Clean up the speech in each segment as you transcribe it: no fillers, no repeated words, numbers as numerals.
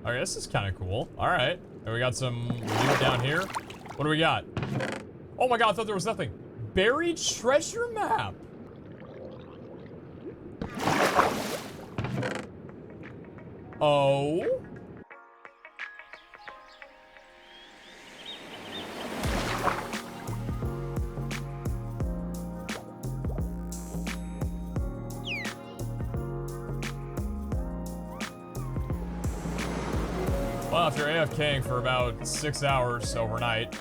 Okay, this is kind of cool. All right. And we got some loot down here. What do we got? Oh my god, I thought there was nothing. Buried treasure map. Oh. Well, after AFKing for about 6 hours overnight,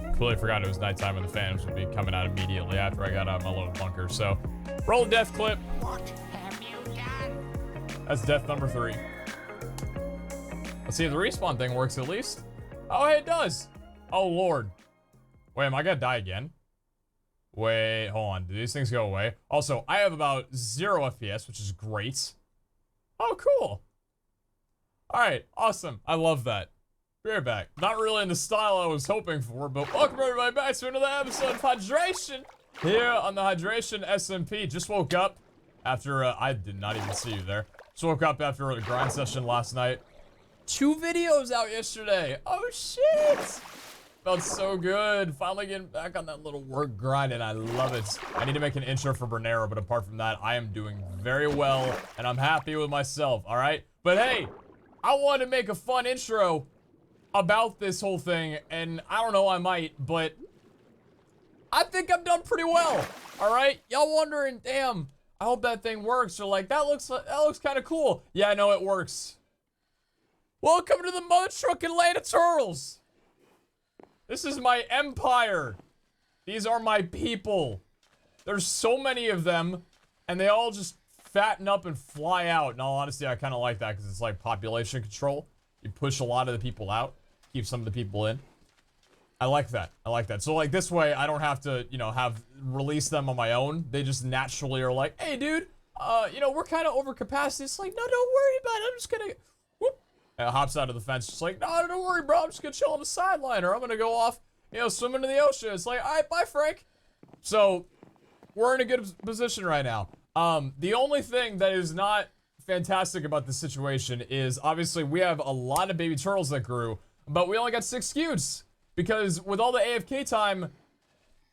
completely forgot it was nighttime and the phantoms would be coming out immediately after I got out of my little bunker. So, roll a death clip. What have you done? That's death number 3. Let's see if the respawn thing works at least. Oh, hey, it does. Oh, Lord. Wait, am I gonna die again? Wait, hold on. Do these things go away? Also, I have about 0 FPS, which is great. Oh, cool. All right, awesome. I love that. Be right back. Not really in the style I was hoping for, but welcome everybody back to another episode of Hydration here on the Hydration SMP. Just woke up after, I did not even see you there. Just woke up after a grind session last night. 2 videos out yesterday. Oh shit! Felt so good. Finally getting back on that little work grind and I love it. I need to make an intro for Bernero, but apart from that, I am doing very well and I'm happy with myself, all right? But hey, I wanted to make a fun intro about this whole thing, and I don't know, I might, but I think I've done pretty well. All right, y'all wondering, damn, I hope that thing works. Or like, that looks kind of cool. Yeah, I know it works. Welcome to the mother trucking land of turtles. This is my empire. These are my people. There's so many of them, and they all just fatten up and fly out. In all honesty, I kind of like that because it's like population control. You push a lot of the people out, keep some of the people in. I like that. I like that. So like this way, I don't have to, you know, release them on my own. They just naturally are like, hey, dude, you know, we're kind of over capacity. It's like, no, don't worry about it. I'm just gonna, whoop. And it hops out of the fence. Just like, no, don't worry, bro. I'm just gonna chill on the sideline, or I'm gonna go off, you know, swim into the ocean. It's like, all right, bye, Frank. So we're in a good position right now. The only thing that is not fantastic about this situation is obviously we have a lot of baby turtles that grew, but we only got 6 scutes because with all the AFK time,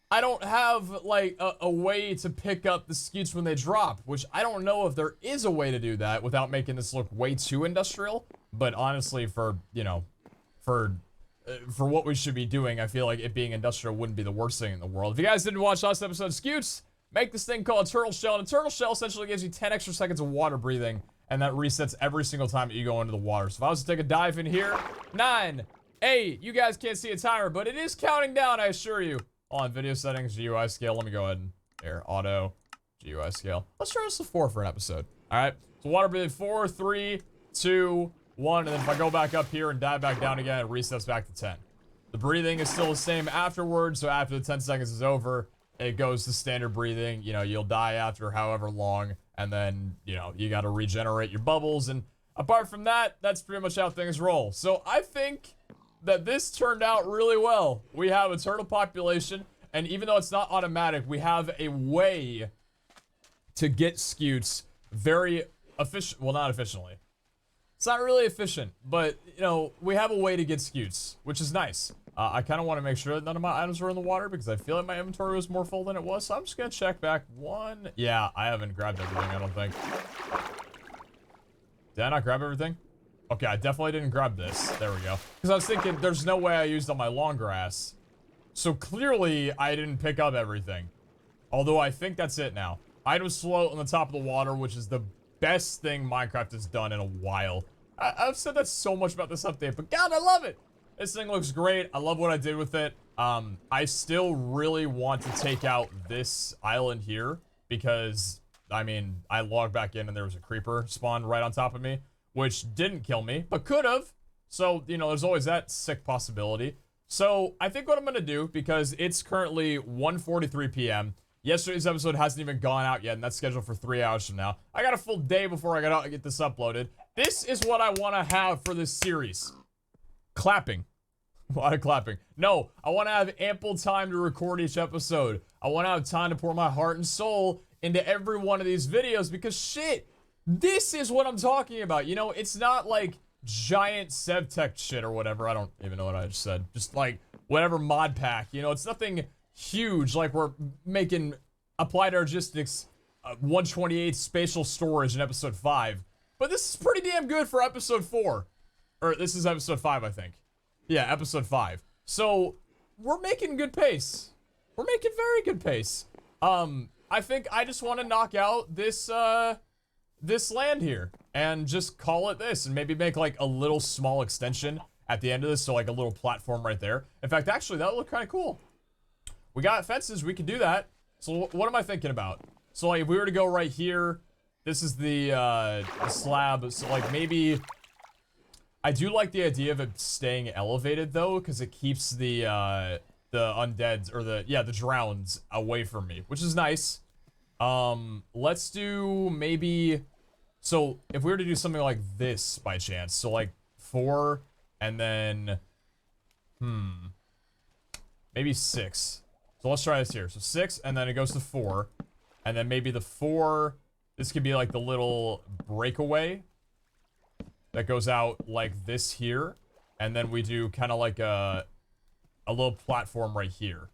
I don't have like a way to pick up the scutes when they drop, which I don't know if there is a way to do that without making this look way too industrial. But honestly, for, you know, for what we should be doing, I feel like it being industrial wouldn't be the worst thing in the world. If you guys didn't watch last episode of Scutes, make this thing called a turtle shell, and a turtle shell essentially gives you 10 extra seconds of water breathing, and that resets every single time that you go into the water. So if I was to take a dive in here, 9, 8, you guys can't see a timer, but it is counting down, I assure you. On video settings, GUI scale, let me go ahead and, here, auto, GUI scale. Let's try this to 4 for an episode, all right? So water breathing, 4, 3, 2, 1, and then if I go back up here and dive back down again, it resets back to 10. The breathing is still the same afterwards, so after the 10 seconds is over, it goes to standard breathing. You know, you'll die after however long, and then, you know, you got to regenerate your bubbles. And apart from that, that's pretty much how things roll. So I think that this turned out really well. We have a turtle population, and even though it's not automatic, we have a way to get scutes very efficient. Well, not efficiently. It's not really efficient, but, you know, we have a way to get scutes, which is nice. I kind of want to make sure that none of my items are in the water because I feel like my inventory was more full than it was. So I'm just going to check back 1. Yeah, I haven't grabbed everything, I don't think. Did I not grab everything? Okay, I definitely didn't grab this. There we go. Because I was thinking there's no way I used all my long grass. So clearly I didn't pick up everything. Although I think that's it now. Items float on the top of the water, which is the best thing Minecraft has done in a while. I've said that so much about this update, but God, I love it. This thing looks great. I love what I did with it. I still really want to take out this island here because, I mean, I logged back in and there was a creeper spawned right on top of me, which didn't kill me, but could have. So, you know, there's always that sick possibility. So I think what I'm going to do, because it's currently 1:43 p.m., yesterday's episode hasn't even gone out yet, and that's scheduled for 3 hours from now. I got a full day before I got out and get this uploaded. This is what I want to have for this series. Clapping. A lot of clapping. No, I want to have ample time to record each episode. I want to have time to pour my heart and soul into every one of these videos because shit, This is what I'm talking about. You know, it's not like giant SevTech shit or whatever. I don't even know what I just said. Just like whatever mod pack. You know, it's nothing huge like we're making Applied Logistics 128 spatial storage in episode 5. But this is pretty damn good for episode 4. Or this is episode 5, I think. Yeah, episode 5. So, we're making good pace. We're making very good pace. I think I just want to knock out this, this land here. And just call it this. And maybe make, like, a little small extension at the end of this. So, like, a little platform right there. In fact, actually, that would look kind of cool. We got fences. We can do that. So, what am I thinking about? So, like, if we were to go right here, this is the slab. So, like, maybe... I do like the idea of it staying elevated, though, because it keeps the undeads, or the drowns away from me, which is nice. Let's do maybe... So, if we were to do something like this, by chance, so, like, 4, and then... Maybe 6. So, let's try this here. So, 6, and then it goes to 4. And then maybe the 4... This could be, like, the little breakaway that goes out like this here. And then we do kind of like a little platform right here.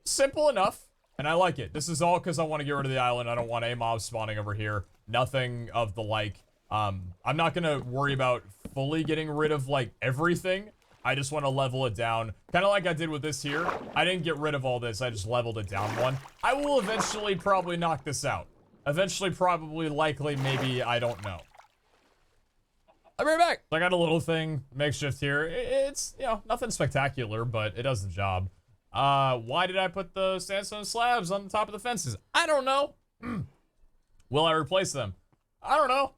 Simple enough. And I like it. This is all because I want to get rid of the island. I don't want a mob spawning over here. Nothing of the like. I'm not going to worry about fully getting rid of, like, everything. I just want to level it down. Kind of like I did with this here. I didn't get rid of all this. I just leveled it down one. I will eventually probably knock this out. Eventually, probably, likely, maybe, I don't know. I'll be right back. I got a little thing, makeshift here. It's, you know, nothing spectacular, but it does the job. Why did I put the sandstone slabs on the top of the fences? I don't know. Will I replace them? I don't know.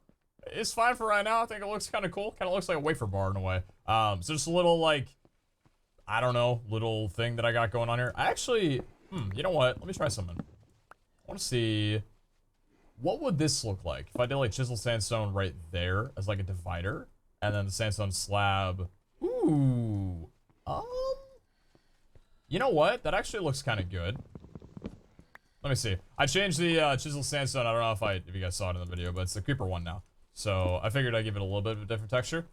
It's fine for right now. I think it looks kind of cool. Kind of looks like a wafer bar in a way. So just a little, like, I don't know, little thing that I got going on here. I actually, you know what? Let me try something. I want to see... What would this look like if I did like chisel sandstone right there as like a divider, and then the sandstone slab? Ooh, you know what? That actually looks kind of good. Let me see. I changed the chisel sandstone. I don't know if you guys saw it in the video, but it's the creeper one now. So I figured I'd give it a little bit of a different texture.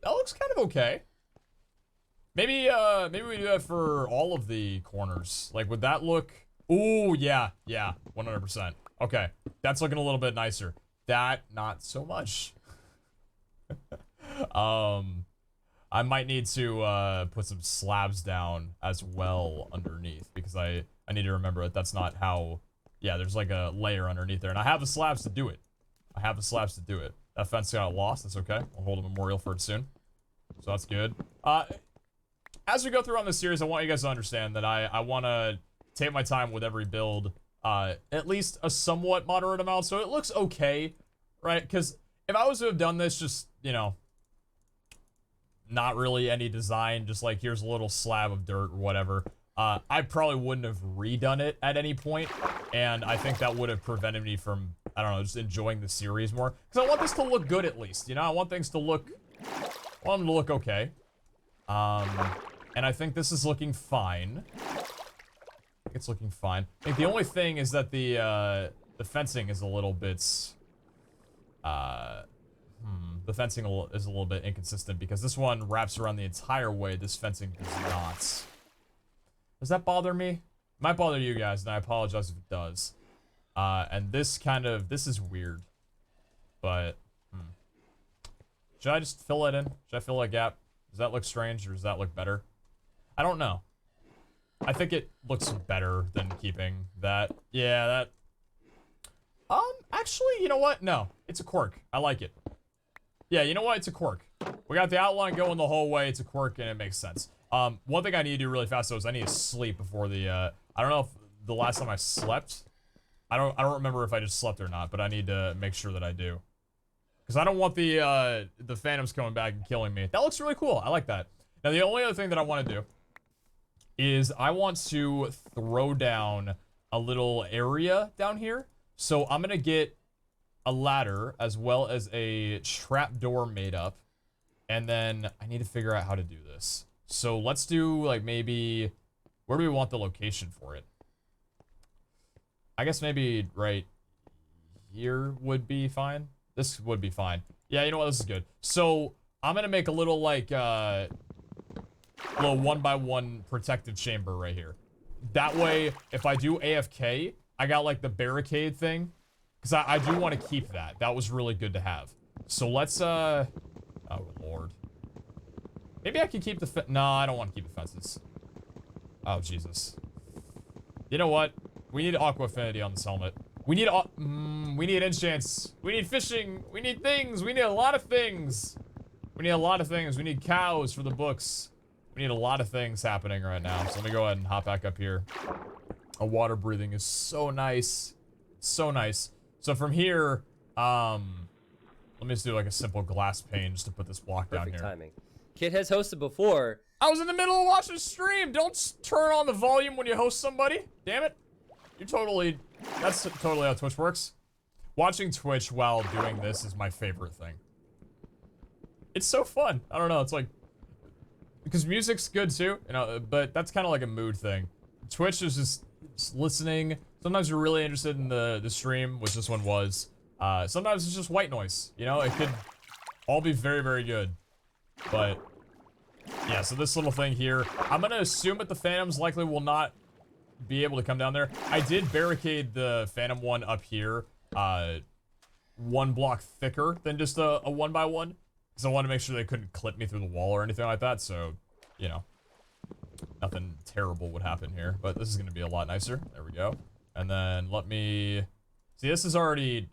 That looks kind of okay. Maybe we do that for all of the corners. Like, would that look? Ooh, yeah, 100%. Okay, that's looking a little bit nicer. That, not so much. I might need to put some slabs down as well underneath, because I need to remember that that's not how... Yeah, there's like a layer underneath there, and I have the slabs to do it. That fence got lost, that's okay. I'll hold a memorial for it soon. So that's good. As we go through on this series, I want you guys to understand that I want to take my time with every build. At least a somewhat moderate amount, so it looks okay, right? Because if I was to have done this just, you know, not really any design, just like here's a little slab of dirt or whatever, I probably wouldn't have redone it at any point, and I think that would have prevented me from, I don't know, just enjoying the series more. Because I want this to look good at least, you know? I want things to look, I want them to look okay. And I think this is looking fine. It's looking fine. I think the only thing is that the fencing is a little bit, the fencing is a little bit inconsistent, because this one wraps around the entire way. This fencing does not. Does that bother me? It might bother you guys, and I apologize if it does. And this is weird, but, should I just fill it in? Should I fill that gap? Does that look strange, or does that look better? I don't know. I think it looks better than keeping that. Yeah, that... actually, you know what? No, it's a quirk. I like it. Yeah, you know what? It's a quirk. We got the outline going the whole way. It's a quirk, and it makes sense. One thing I need to do really fast, though, is I need to sleep before the, I don't know if the last time I slept. I don't remember if I just slept or not, but I need to make sure that I do. Because I don't want the phantoms coming back and killing me. That looks really cool. I like that. Now, the only other thing that I want to do is I want to throw down a little area down here. So I'm going to get a ladder as well as a trapdoor made up. And then I need to figure out how to do this. So let's do, like, maybe... Where do we want the location for it? I guess maybe right here would be fine. This would be fine. Yeah, you know what? This is good. So, I'm gonna make a little, like, little 1x1 protective chamber right here. That way, if I do AFK, I got, like, the barricade thing. Because I do want to keep that. That was really good to have. So, let's, oh, Lord. Maybe I can keep the no, I don't want to keep the fences. Oh, Jesus. You know what? We need Aqua Affinity on this helmet. We need enchants. We need fishing. We need things. We need a lot of things. We need a lot of things. We need cows for the books. We need a lot of things happening right now. So let me go ahead and hop back up here. Water breathing is so nice. So nice. So from here, let me just do like a simple glass pane just to put this block down here. Perfect timing. Kid has hosted before. I was in the middle of watching a stream. Don't turn on the volume when you host somebody. Damn it. You're totally... That's totally how Twitch works. Watching Twitch while doing this is my favorite thing. It's so fun. I don't know. It's like... Because music's good too, you know, but that's kind of like a mood thing. Twitch is just listening. Sometimes you're really interested in the stream, which this one was. Sometimes it's just white noise. You know, it could all be very, very good. But... Yeah, so this little thing here, I'm gonna assume that the Phantoms likely will not be able to come down there. I did barricade the Phantom one up here, 1 block thicker than just a 1x1, because I wanted to make sure they couldn't clip me through the wall or anything like that, so, you know, nothing terrible would happen here, but this is gonna be a lot nicer. There we go. And then let me, see, this is already,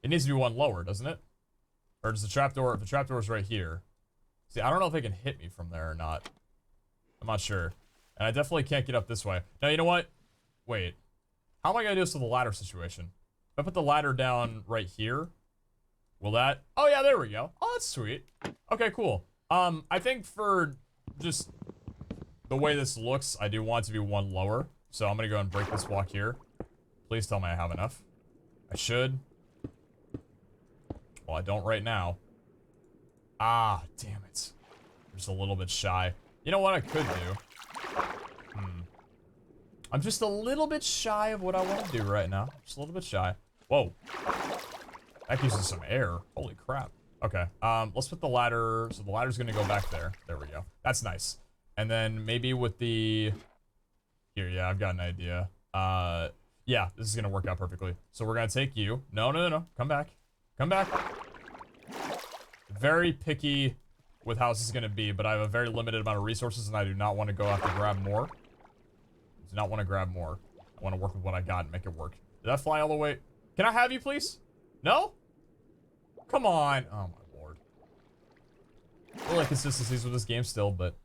it needs to be 1 lower, doesn't it? Or does the trapdoor, the trapdoor's right here. See, I don't know if they can hit me from there or not. I'm not sure. And I definitely can't get up this way. Now, you know what? Wait. How am I gonna do this with the ladder situation? If I put the ladder down right here, will that... Oh, yeah, there we go. Oh, that's sweet. Okay, cool. I think for just the way this looks, I do want it to be 1 lower. So I'm gonna go and break this block here. Please tell me I have enough. I should. Well, I don't right now. Ah, damn it. Just a little bit shy. You know what I could do? I'm just a little bit shy of what I want to do right now. Just a little bit shy. Whoa. That uses some air. Holy crap. Okay, let's put the ladder, so the ladder's gonna go back there. There we go. That's nice. And then maybe with the... Here, yeah, I've got an idea. Yeah, this is gonna work out perfectly. So we're gonna take you. No, no, no, no. Come back. Come back. Very picky with how this is gonna be, but I have a very limited amount of resources and I do not want to go out to grab more. Do not want to grab more. I want to work with what I got and make it work. Did that fly all the way? Can I have you, please? No? Come on. Oh, my lord. I feel like consistencies with this game still, but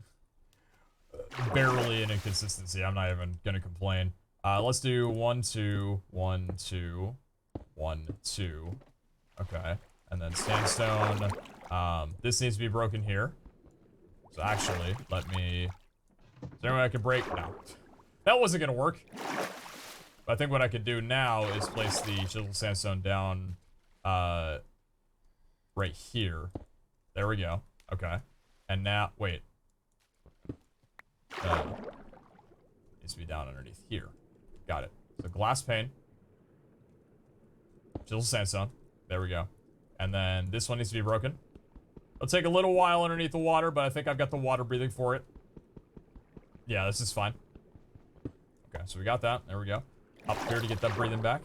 barely an inconsistency. I'm not even gonna complain. Let's do 1, 2, 1, 2, 1, 2. Okay. And then sandstone. This needs to be broken here. So actually, let me... Is there any way I can break? No. That wasn't gonna work. But I think what I could do now is place the chisel sandstone down, right here. There we go. Okay. And now, wait. Needs to be down underneath here. Got it. So glass pane. Chisel sandstone. There we go. And then this one needs to be broken. It'll take a little while underneath the water, but I think I've got the water breathing for it. Yeah, this is fine. Okay, so we got that. There we go. Up here to get that breathing back.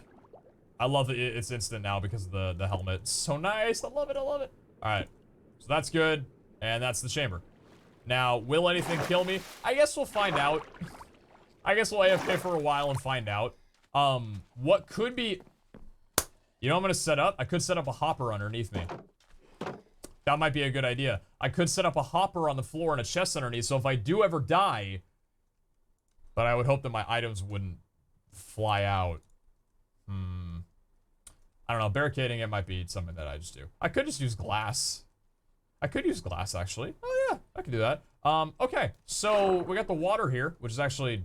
I love that it's instant now because of the helmet. It's so nice. I love it. I love it. All right. So that's good. And that's the chamber. Now, will anything kill me? I guess we'll find out. I guess we'll AFK for a while and find out. What could be... You know what I'm gonna set up? I could set up a hopper underneath me. That might be a good idea. I could set up a hopper on the floor and a chest underneath, so if I do ever die... But I would hope that my items wouldn't fly out. I don't know, barricading it might be something that I just do. I could just use glass. I could use glass, actually. Oh yeah, I could do that. Okay, so we got the water here, which is actually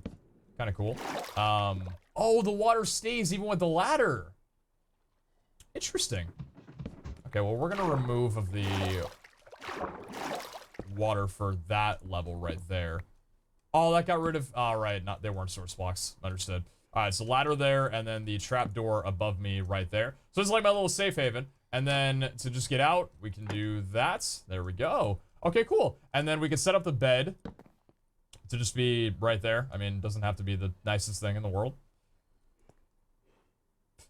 kind of cool. Oh, the water stays even with the ladder. Interesting. Okay, well, we're gonna remove of the water for that level right there. Oh, that got rid of, oh, right, they weren't source blocks, understood. All right, so ladder there, and then the trap door above me right there. So it's like my little safe haven. And then to just get out, we can do that. There we go. Okay, cool. And then we can set up the bed to just be right there. I mean, it doesn't have to be the nicest thing in the world.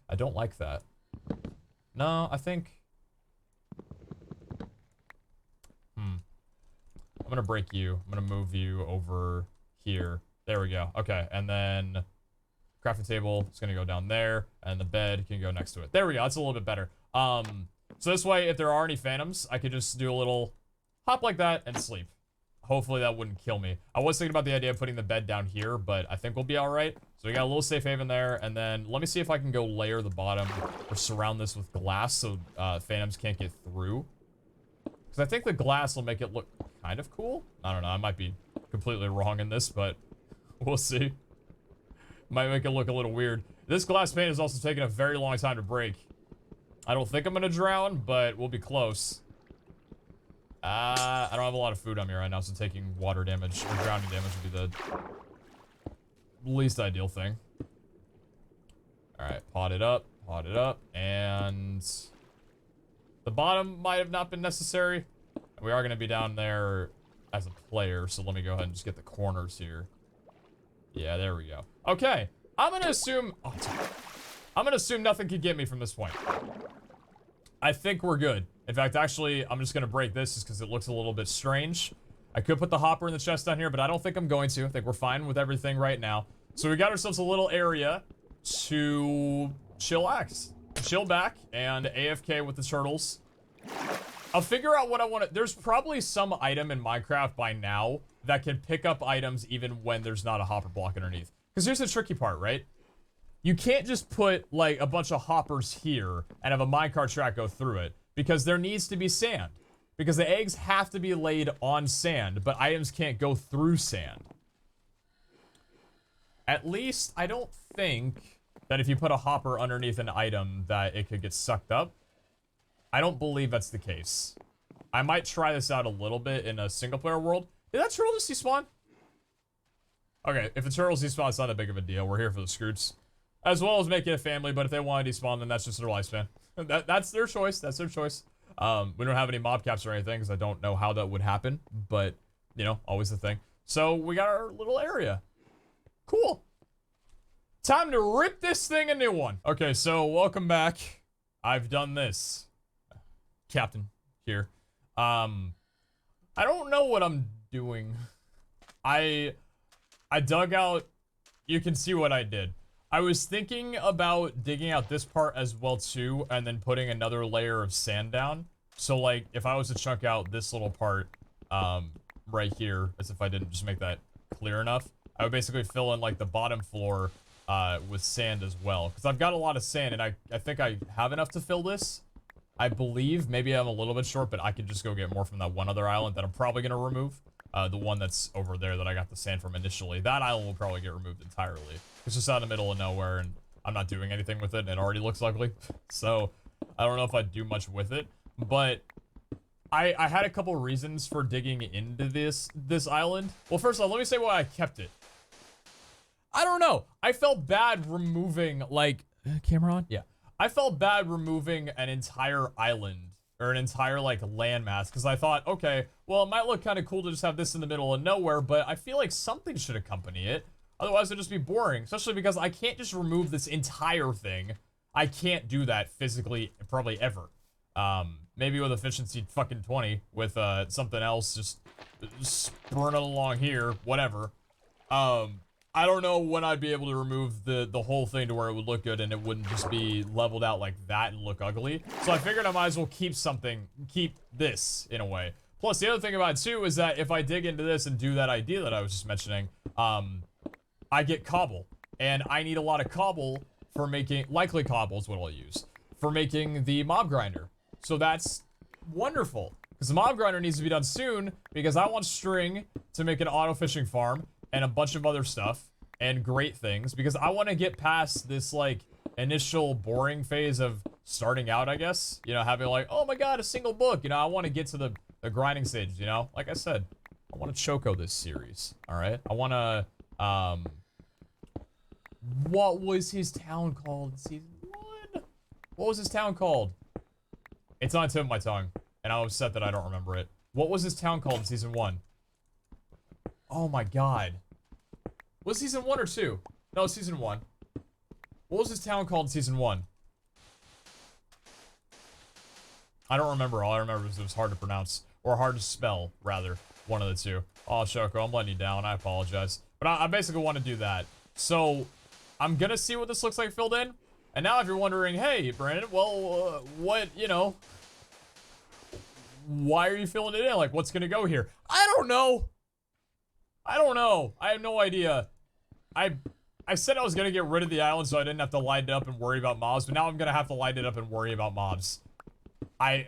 I don't like that. No, I think... I'm gonna break you. I'm gonna move you over here. There we go. Okay, and then... crafting table is gonna go down there, and the bed can go next to it. There we go. That's a little bit better. So this way, if there are any phantoms, I could just do a little hop like that and sleep. Hopefully that wouldn't kill me. I was thinking about the idea of putting the bed down here, but I think we'll be all right. So we got a little safe haven there, and then let me see if I can go layer the bottom or surround this with glass so phantoms can't get through. Because I think the glass will make it look kind of cool. I don't know. I might be completely wrong in this, but we'll see. Might make it look a little weird. This glass pane is also taking a very long time to break. I don't think I'm gonna drown, but we'll be close. I don't have a lot of food on me right now, so taking water damage or drowning damage would be the least ideal thing. Alright, pot it up, and the bottom might have not been necessary. We are gonna be down there as a player, so let me go ahead and just get the corners here. Yeah, there we go. Okay, I'm gonna assume nothing can get me from this point. I think we're good. In fact, actually, I'm just gonna break this just because it looks a little bit strange. I could put the hopper in the chest down here, but I don't think I'm going to. I think we're fine with everything right now. So we got ourselves a little area to chillax, chill back, and AFK with the turtles. I'll figure out what I want to... There's probably some item in Minecraft by now that can pick up items even when there's not a hopper block underneath. Because here's the tricky part, right? You can't just put, like, a bunch of hoppers here and have a minecart track go through it. Because there needs to be sand. Because the eggs have to be laid on sand, but items can't go through sand. At least, I don't think that if you put a hopper underneath an item that it could get sucked up. I don't believe that's the case. I might try this out a little bit in a single-player world. Did that turtle just despawn? Okay, if the turtles despawn, it's not that big of a deal. We're here for the scoots. As well as making a family, but if they want to despawn, then that's just their lifespan. That's their choice. That's their choice. We don't have any mob caps or anything, because I don't know how that would happen. But, you know, always the thing. So, we got our little area. Cool. Time to rip this thing a new one. Okay, so, welcome back. I've done this. Captain here. I don't know what I'm doing. I dug out... You can see what I did. I was thinking about digging out this part as well too, and then putting another layer of sand down. So like, if I was to chunk out this little part, right here, as if I didn't just make that clear enough, I would basically fill in like the bottom floor, with sand as well. Because I've got a lot of sand, and I think I have enough to fill this. I believe, maybe I'm a little bit short, but I could just go get more from that one other island that I'm probably gonna remove. The one that's over there that I got the sand from initially. That island will probably get removed entirely. It's just out in the middle of nowhere, and I'm not doing anything with it, and it already looks ugly. So, I don't know if I'd do much with it. But, I had a couple reasons for digging into this island. Well, first of all, let me say why I kept it. I don't know. I felt bad removing, like... camera on? Yeah. I felt bad removing an entire island. Or an entire, like, landmass. Because I thought, okay, well, it might look kind of cool to just have this in the middle of nowhere, but I feel like something should accompany it. Otherwise, it'd just be boring. Especially because I can't just remove this entire thing. I can't do that physically, probably ever. Maybe with efficiency fucking 20. With, something else just spurning along here. Whatever. I don't know when I'd be able to remove the whole thing to where it would look good and it wouldn't just be leveled out like that and look ugly. So I figured I might as well keep this in a way. Plus, the other thing about it too is that if I dig into this and do that idea that I was just mentioning, I get cobble. And I need a lot of cobble for making, likely cobble is what I'll use, for making the mob grinder. So that's wonderful. Because the mob grinder needs to be done soon because I want string to make an auto fishing farm. And a bunch of other stuff, and great things, because I want to get past this, like, initial boring phase of starting out, I guess. You know, having like, oh my god, a single book. You know, I want to get to the grinding stage, you know? Like I said, I want to choco this series, alright? I want to, What was his town called in season 1? What was his town called? It's on the tip of my tongue, and I'm upset that I don't remember it. What was his town called in season 1? Oh my god. Was it season 1 or 2? No, it's season 1. What was his town called in season 1? I don't remember. All I remember is it was hard to pronounce. Or hard to spell, rather. One of the two. Oh, Shoko, I'm letting you down. I apologize. But I basically want to do that. So, I'm gonna see what this looks like filled in. And now if you're wondering, hey, Brandon, well, what, you know, why are you filling it in? Like, what's gonna go here? I don't know. I don't know. I have no idea. I said I was gonna get rid of the island so I didn't have to light it up and worry about mobs, but now I'm gonna have to light it up and worry about mobs. I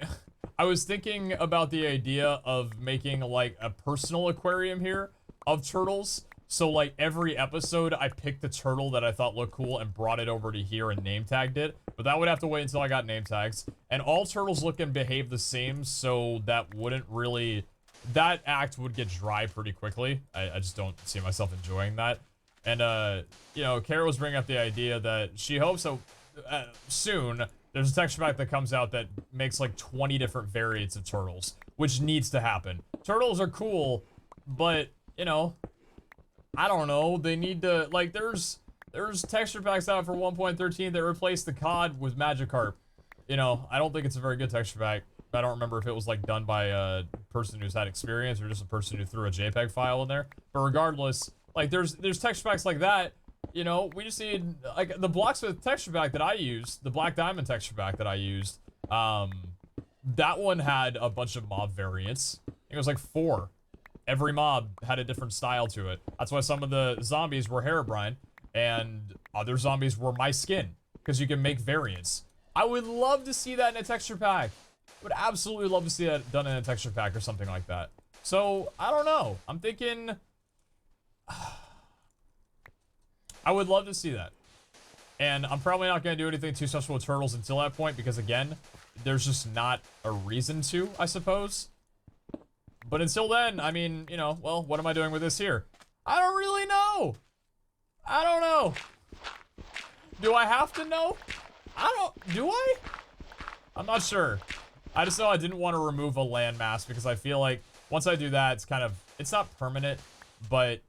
was thinking about the idea of making, like, a personal aquarium here of turtles. So, like, every episode, I picked the turtle that I thought looked cool and brought it over to here and name tagged it. But that would have to wait until I got name tags. And all turtles look and behave the same, so that wouldn't really... That act would get dry pretty quickly. I just don't see myself enjoying that. And, you know, Kara was bringing up the idea that she hopes that soon... There's a texture pack that comes out that makes like 20 different variants of turtles, which needs to happen. Turtles are cool, but, you know, I don't know. They need to, like, there's texture packs out for 1.13 that replace the COD with Magikarp. You know, I don't think it's a very good texture pack. I don't remember if it was, like, done by a person who's had experience or just a person who threw a JPEG file in there. But regardless, like, there's texture packs like that. You know, we just need, like, the Blacksmith texture pack that I used, the Black Diamond texture pack that I used, that one had a bunch of mob variants. I think it was like 4. Every mob had a different style to it. That's why some of the zombies were Herobrine, and other zombies were my skin, because you can make variants. I would love to see that in a texture pack. Would absolutely love to see that done in a texture pack or something like that. So, I don't know. I'm thinking... I would love to see that. And I'm probably not going to do anything too special with turtles until that point, because again, there's just not a reason to, I suppose. But until then, I mean, you know, well, what am I doing with this here? I don't really know. I don't know. Do I have to know? Do I? I'm not sure. I just know I didn't want to remove a landmass because I feel like once I do that, it's kind of, it's not permanent, but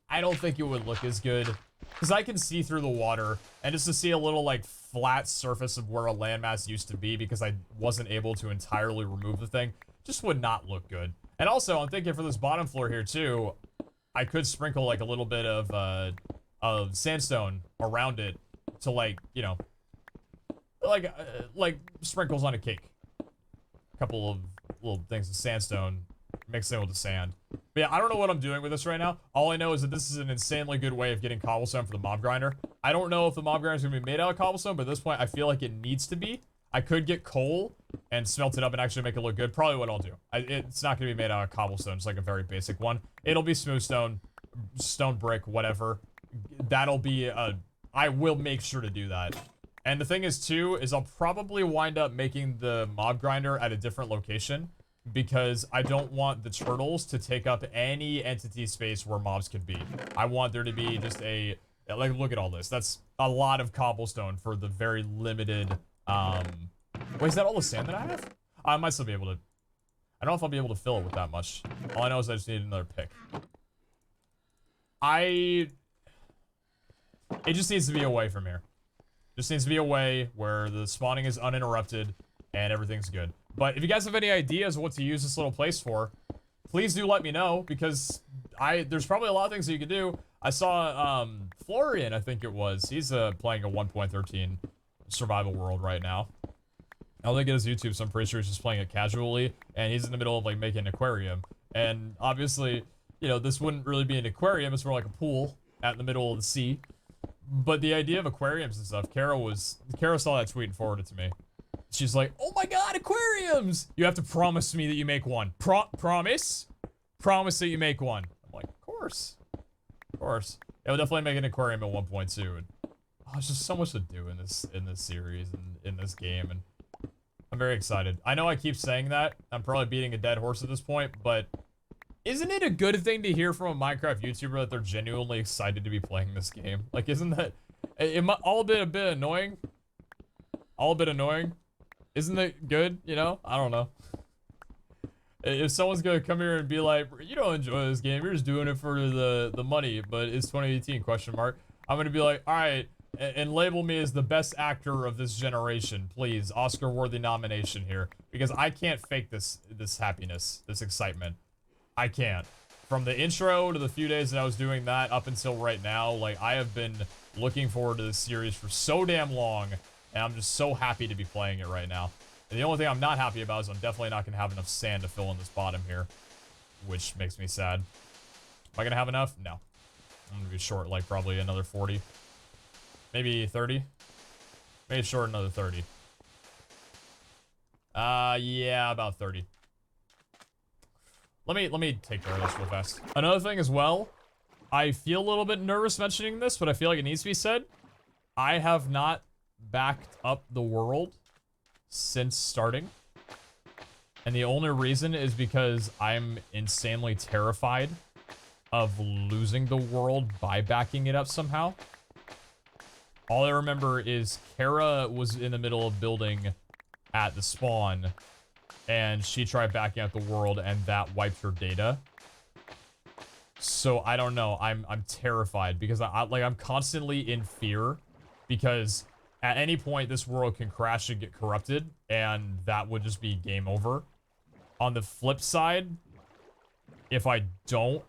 I don't think it would look as good. Because I can see through the water, and just to see a little, like, flat surface of where a landmass used to be because I wasn't able to entirely remove the thing, just would not look good. And also, I'm thinking for this bottom floor here, too, I could sprinkle, like, a little bit of sandstone around it to, like, you know, like sprinkles on a cake. A couple of little things of sandstone mixed in with the sand. But yeah, I don't know what I'm doing with this right now. All I know is that this is an insanely good way of getting cobblestone for the mob grinder. I don't know if the mob grinder is going to be made out of cobblestone, but at this point, I feel like it needs to be. I could get coal and smelt it up and actually make it look good. Probably what I'll do. It's not going to be made out of cobblestone. It's like a very basic one. It'll be smooth stone, stone brick, whatever. That'll be I will make sure to do that. And the thing is, too, is I'll probably wind up making the mob grinder at a different location, because I don't want the turtles to take up any entity space where mobs could be. I want there to be just a, like, look at all this. That's a lot of cobblestone for the very limited, wait, is that all the sand that I have? I might still be able to, I don't know if I'll be able to fill it with that much. All I know is I just need another pick. It just needs to be away from here. Just needs to be away where the spawning is uninterrupted and everything's good. But if you guys have any ideas of what to use this little place for, please do let me know, because there's probably a lot of things that you could do. I saw, Florian, I think it was. He's, playing a 1.13 survival world right now. I don't think it is YouTube, so I'm pretty sure he's just playing it casually, and he's in the middle of, like, making an aquarium. And obviously, you know, this wouldn't really be an aquarium, it's more like a pool out in the middle of the sea. But the idea of aquariums and stuff, Kara saw that tweet and forwarded it to me. She's like, oh my god, aquariums! You have to promise me that you make one. Promise? Promise that you make one. I'm like, of course. Of course. Yeah, we'll definitely make an aquarium at 1.2. And, oh, there's just so much to do in this series and in this game, and I'm very excited. I know I keep saying that. I'm probably beating a dead horse at this point, but Isn't it a good thing to hear from a Minecraft YouTuber that they're genuinely excited to be playing this game? Like, isn't that all a bit annoying? All a bit annoying? Isn't it good? You know? I don't know. If someone's gonna come here and be like, you don't enjoy this game, you're just doing it for the money, but it's 2018, question mark. I'm gonna be like, alright, and label me as the best actor of this generation, please. Oscar-worthy nomination here. Because I can't fake this happiness, this excitement. I can't. From the intro to the few days that I was doing that up until right now, like, I have been looking forward to this series for so damn long, and I'm just so happy to be playing it right now. And the only thing I'm not happy about is I'm definitely not gonna have enough sand to fill in this bottom here, which makes me sad. Am I gonna have enough? No. I'm gonna be short, like, probably another 40. Maybe 30? Maybe short another 30. Yeah, about 30. Let me take care of this real fast. Another thing as well, I feel a little bit nervous mentioning this, but I feel like it needs to be said. I have not backed up the world since starting. And the only reason is because I'm insanely terrified of losing the world by backing it up somehow. All I remember is Kara was in the middle of building at the spawn, and she tried backing up the world, and that wiped her data. So I don't know. I'm terrified because I'm constantly in fear because at any point this world can crash and get corrupted, and that would just be game over. On the flip side, if I don't,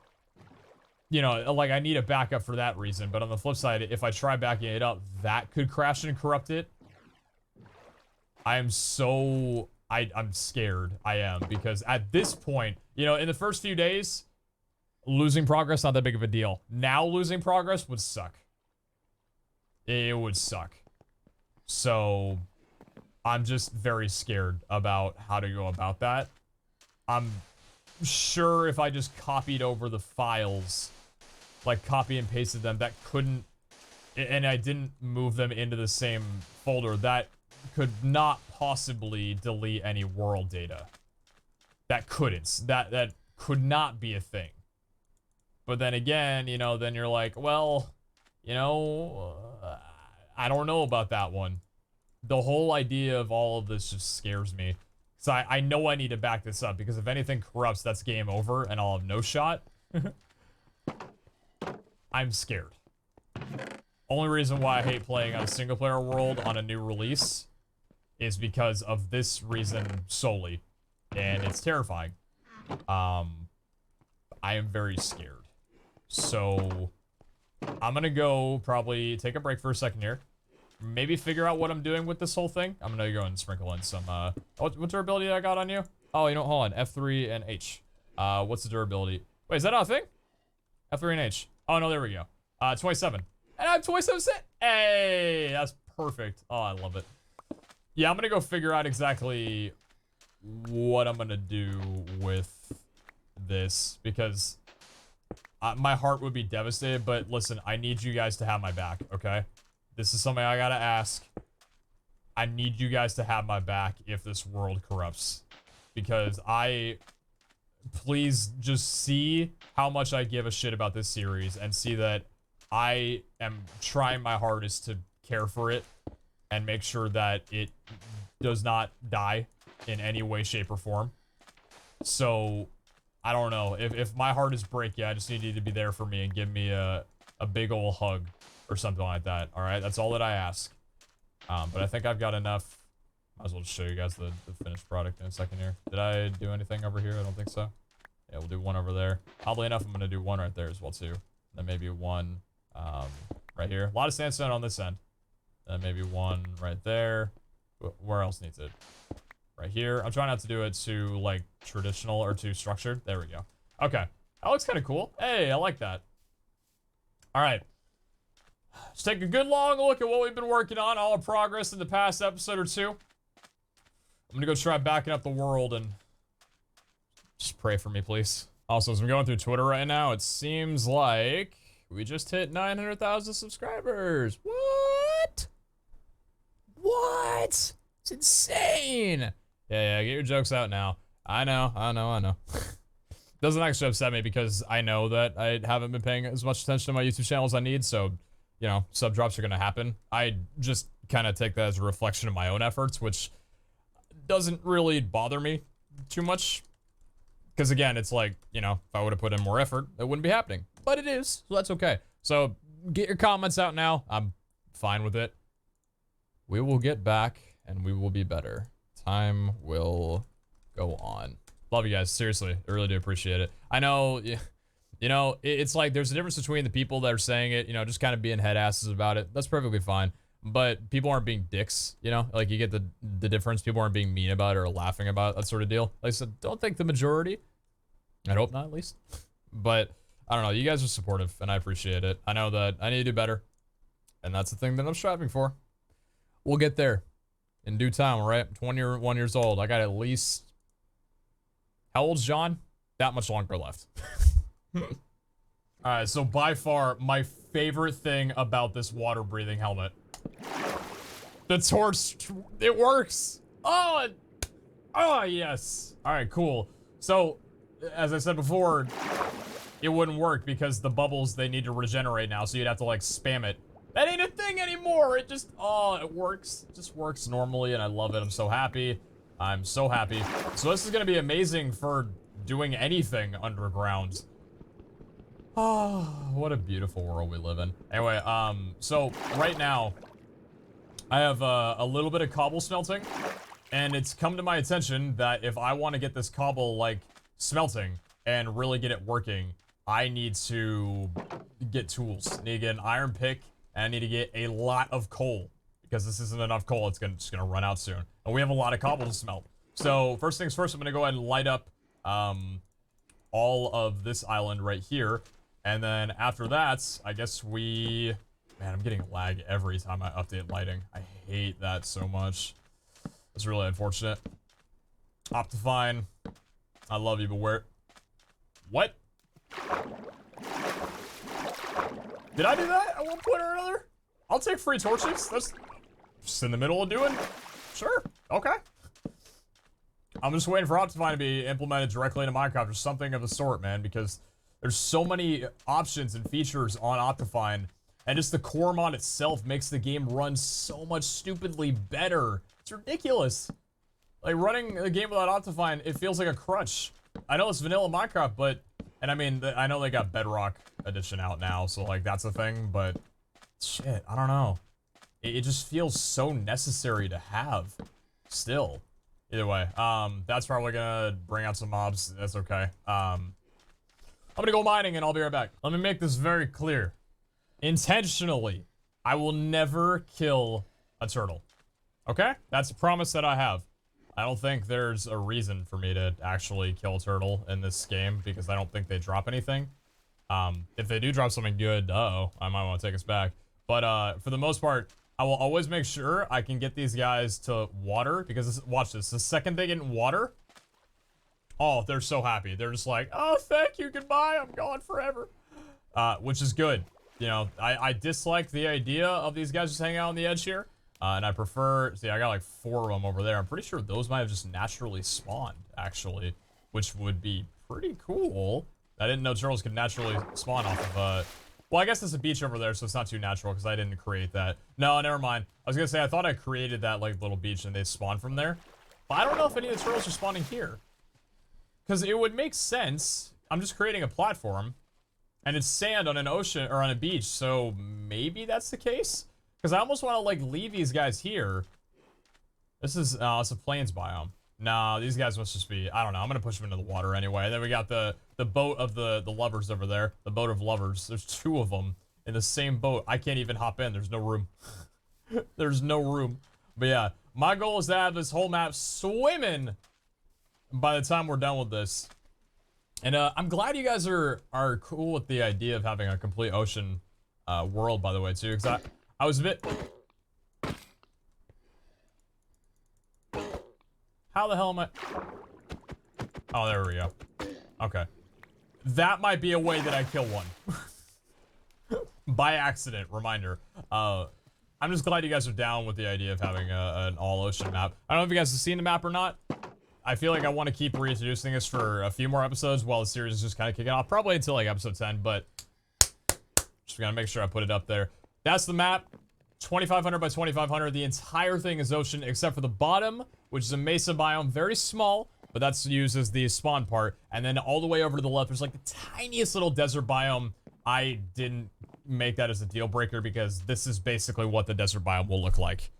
you know, like, I need a backup for that reason, but on the flip side, if I try backing it up, that could crash and corrupt it. I'm scared. I am, because at this point, you know, in the first few days, losing progress, not that big of a deal. Now losing progress would suck. It would suck. So, I'm just very scared about how to go about that. I'm sure if I just copied over the files, like copy and pasted them, that couldn't, and I didn't move them into the same folder, that could not possibly delete any world data. That couldn't. That could not be a thing. But then again, you know, then you're like, well, you know, I don't know about that one. The whole idea of all of this just scares me. So I know I need to back this up, because if anything corrupts, that's game over, and I'll have no shot. I'm scared. Only reason why I hate playing on a single-player world on a new release is because of this reason solely, and it's terrifying. I am very scared. So, I'm gonna go probably take a break for a second here. Maybe figure out what I'm doing with this whole thing. I'm gonna go and sprinkle in some, what durability I got on you? Oh, you know, hold on, F3 and H. What's the durability? Wait, is that not a thing? F3 and H. Oh, no, there we go. 27. And I'm 27 cent. Hey, that's perfect. Oh, I love it. Yeah, I'm gonna go figure out exactly what I'm gonna do with this, because my heart would be devastated, but listen, I need you guys to have my back, okay? This is something I gotta ask. I need you guys to have my back if this world corrupts. Because please just see how much I give a shit about this series, and see that I am trying my hardest to care for it and make sure that it does not die in any way, shape, or form. So, I don't know. If my heart is breaking, I just need you to be there for me and give me a big ol' hug or something like that. Alright, that's all that I ask. But I think I've got enough. Might as well just show you guys the finished product in a second here. Did I do anything over here? I don't think so. Yeah, we'll do one over there. Oddly enough, I'm gonna do one right there as well too. Then maybe one right here. A lot of sandstone on this end. Then maybe one right there. Where else needs it? Right here. I'm trying not to do it too, like, traditional or too structured. There we go. Okay. That looks kind of cool. Hey, I like that. Alright. Let's take a good long look at what we've been working on, all our progress in the past episode or two. I'm gonna go try backing up the world, and just pray for me, please. Also, as I'm going through Twitter right now, it seems like we just hit 900,000 subscribers. What? What? It's insane. Yeah, get your jokes out now. I know. Doesn't actually upset me because I know that I haven't been paying as much attention to my YouTube channel as I need, so, you know, sub drops are gonna happen. I just kind of take that as a reflection of my own efforts, which doesn't really bother me too much. Because again, it's like, you know, if I would have put in more effort, it wouldn't be happening. But it is, so that's okay. So, get your comments out now. I'm fine with it. We will get back, and we will be better. Time will go on. Love you guys, seriously. I really do appreciate it. I know, you know, it's like there's a difference between the people that are saying it, you know, just kind of being head asses about it. That's perfectly fine. But people aren't being dicks, you know? Like, you get the difference. People aren't being mean about it or laughing about it, that sort of deal. Like I said, don't think the majority. I hope not, at least. But, I don't know. You guys are supportive, and I appreciate it. I know that I need to do better. And that's the thing that I'm striving for. We'll get there in due time, right? I'm 21 years old. I got at least... How old's John? That much longer left. Alright, so by far, my favorite thing about this water-breathing helmet. The torch, it works! Oh! Oh, yes! Alright, cool. So, as I said before, it wouldn't work because the bubbles, they need to regenerate now, so you'd have to, like, spam it. That ain't a thing anymore! It just, oh, it works. It just works normally, and I love it. I'm so happy. I'm so happy. So this is gonna be amazing for doing anything underground. Oh, what a beautiful world we live in. Anyway, so right now, I have a little bit of cobble smelting, and it's come to my attention that if I want to get this cobble, like, smelting and really get it working, I need to get tools. I need to get an iron pick, and I need to get a lot of coal. Because this isn't enough coal, it's just gonna run out soon. And we have a lot of cobble to smelt. So, first things first, I'm gonna go ahead and light up, all of this island right here. And then after that, I guess we... Man, I'm getting lag every time I update lighting. I hate that so much. It's really unfortunate. Optifine, I love you, but where... What? Did I do that at one point or another? I'll take free torches. That's... Just in the middle of doing? Sure. Okay. I'm just waiting for Optifine to be implemented directly into Minecraft or something of the sort, man, because there's so many options and features on Optifine, and just the core mod itself makes the game run so much stupidly better. It's ridiculous. Like, running a game without Optifine, it feels like a crutch. I know it's vanilla Minecraft, but... And I mean, I know they got Bedrock Edition out now, so, like, that's a thing, but... Shit, I don't know. It just feels so necessary to have. Still. Either way, that's probably gonna bring out some mobs. That's okay. I'm gonna go mining and I'll be right back. Let me make this very clear. Intentionally, I will never kill a turtle. Okay? That's a promise that I have. I don't think there's a reason for me to actually kill a turtle in this game because I don't think they drop anything. If they do drop something good, uh-oh, I might want to take us back. But, for the most part, I will always make sure I can get these guys to water, because this, watch this, the second they get in water, oh, they're so happy. They're just like, oh, thank you, goodbye, I'm gone forever. Which is good. You know, I dislike the idea of these guys just hanging out on the edge here, and I prefer, see, I got like 4 of them over there. I'm pretty sure those might have just naturally spawned, actually, which would be pretty cool. I didn't know turtles could naturally spawn off of, well, I guess there's a beach over there, so it's not too natural, because I didn't create that. No, never mind. I was gonna say, I thought I created that, like, little beach, and they spawned from there. But I don't know if any of the turtles are spawning here. Because it would make sense. I'm just creating a platform, and it's sand on an ocean, or on a beach, so maybe that's the case? Because I almost want to, like, leave these guys here. This is, it's a plains biome. Nah, these guys must just be, I don't know, I'm gonna push them into the water anyway. And then we got the boat of the lovers over there. The boat of lovers. There's 2 of them in the same boat. I can't even hop in. There's no room. There's no room. But yeah, my goal is to have this whole map swimming by the time we're done with this. And I'm glad you guys are cool with the idea of having a complete ocean world, by the way, too. Because I was a bit... How the hell am I? Oh, there we go. Okay. That might be a way that I kill one. By accident, reminder. I'm just glad you guys are down with the idea of having an all-ocean map. I don't know if you guys have seen the map or not, I feel like I want to keep reintroducing this for a few more episodes while the series is just kind of kicking off. Probably until like episode 10, but just gotta make sure I put it up there. That's the map. 2,500 by 2,500. The entire thing is ocean except for the bottom, which is a mesa biome. Very small, but that's used as the spawn part. And then all the way over to the left, there's like the tiniest little desert biome. I didn't make that as a deal breaker because this is basically what the desert biome will look like.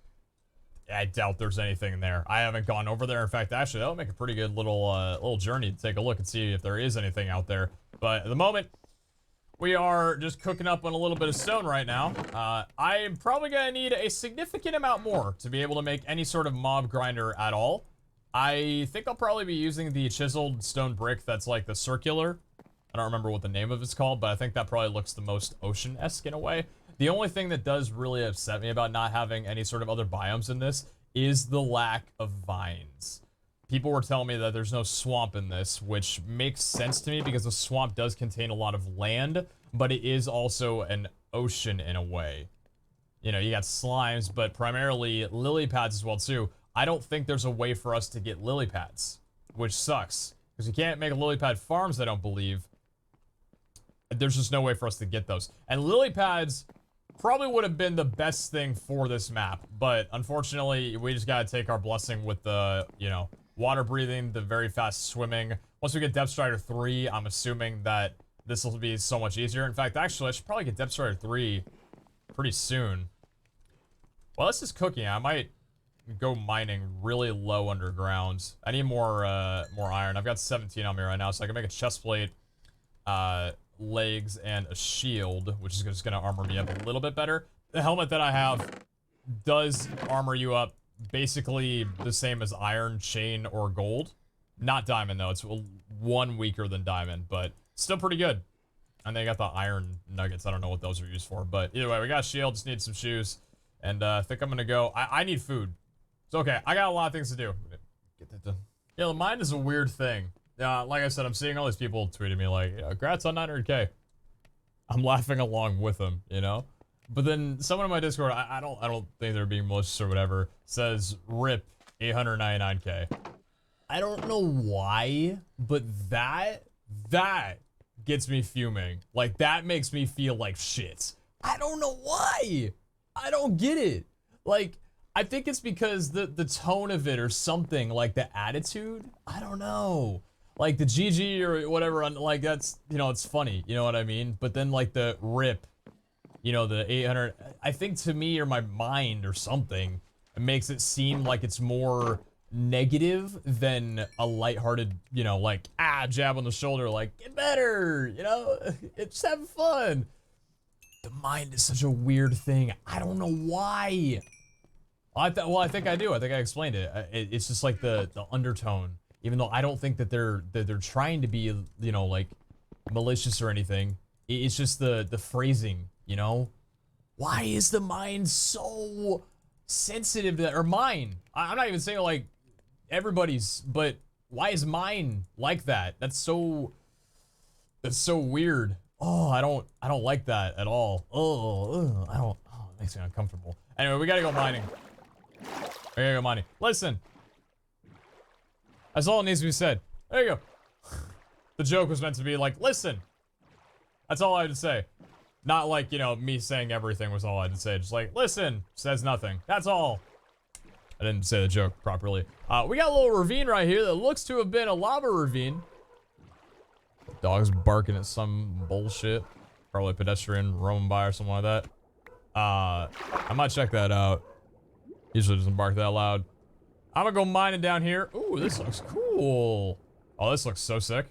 I doubt there's anything in there. I haven't gone over there. In fact, actually, that'll make a pretty good little journey to take a look and see if there is anything out there. But at the moment, we are just cooking up on a little bit of stone right now. I am probably gonna need a significant amount more to be able to make any sort of mob grinder at all. I think I'll probably be using the chiseled stone brick that's like the circular. I don't remember what the name of it's called, but I think that probably looks the most ocean-esque in a way. The only thing that does really upset me about not having any sort of other biomes in this is the lack of vines. People were telling me that there's no swamp in this, which makes sense to me because the swamp does contain a lot of land, but it is also an ocean in a way. You know, you got slimes, but primarily lily pads as well too. I don't think there's a way for us to get lily pads, which sucks because you can't make lily pad farms, I don't believe. There's just no way for us to get those. And lily pads probably would have been the best thing for this map, but unfortunately, we just gotta take our blessing with the, you know, water breathing, the very fast swimming. Once we get Depth Strider 3, I'm assuming that this will be so much easier. In fact, actually, I should probably get Depth Strider 3 pretty soon. Well, this is cooking. I might go mining really low underground. I need more iron. I've got 17 on me right now, so I can make a chest plate, legs, and a shield, which is just gonna armor me up a little bit better. The helmet that I have does armor you up basically the same as iron, chain, or gold. Not diamond though, it's one weaker than diamond, but still pretty good. And they got the iron nuggets, I don't know what those are used for, but either way, we got a shield, just need some shoes. And I think I'm gonna go, I need food. It's okay, I got a lot of things to do. Get that done. Yeah, the mine is a weird thing. Like I said, I'm seeing all these people tweeting me like, congrats on 900K. I'm laughing along with them, you know? But then someone in my Discord, I don't think they're being malicious or whatever, says rip 899K. I don't know why, but that gets me fuming. Like, that makes me feel like shit. I don't know why. I don't get it. Like, I think it's because the tone of it or something, like the attitude. I don't know. Like the GG or whatever, like that's, you know, it's funny, you know what I mean? But then like the rip, you know, the 800, I think to me or my mind or something, it makes it seem like it's more negative than a lighthearted, you know, like, jab on the shoulder, like, get better, you know, it's having fun. The mind is such a weird thing. I don't know why. Well, I think I do. I think I explained it. It's just like the undertone. Even though I don't think that they're trying to be, you know, like malicious or anything. It's just the phrasing, you know? Why is the mind so sensitive to that? Or mine. I'm not even saying like everybody's, but why is mine like that? That's so weird. Oh, I don't like that at all. Oh, it makes me uncomfortable. Anyway, we gotta go mining. We gotta go mining. Listen. That's all it needs to be said. There you go. The joke was meant to be like, listen. That's all I had to say. Not like, you know, me saying everything was all I had to say. Just like, listen, says nothing. That's all. I didn't say the joke properly. We got a little ravine right here that looks to have been a lava ravine. Dog's barking at some bullshit. Probably a pedestrian roaming by or something like that. I might check that out. Usually doesn't bark that loud. I'm gonna go mining down here. Ooh, this looks cool. Oh, this looks so sick.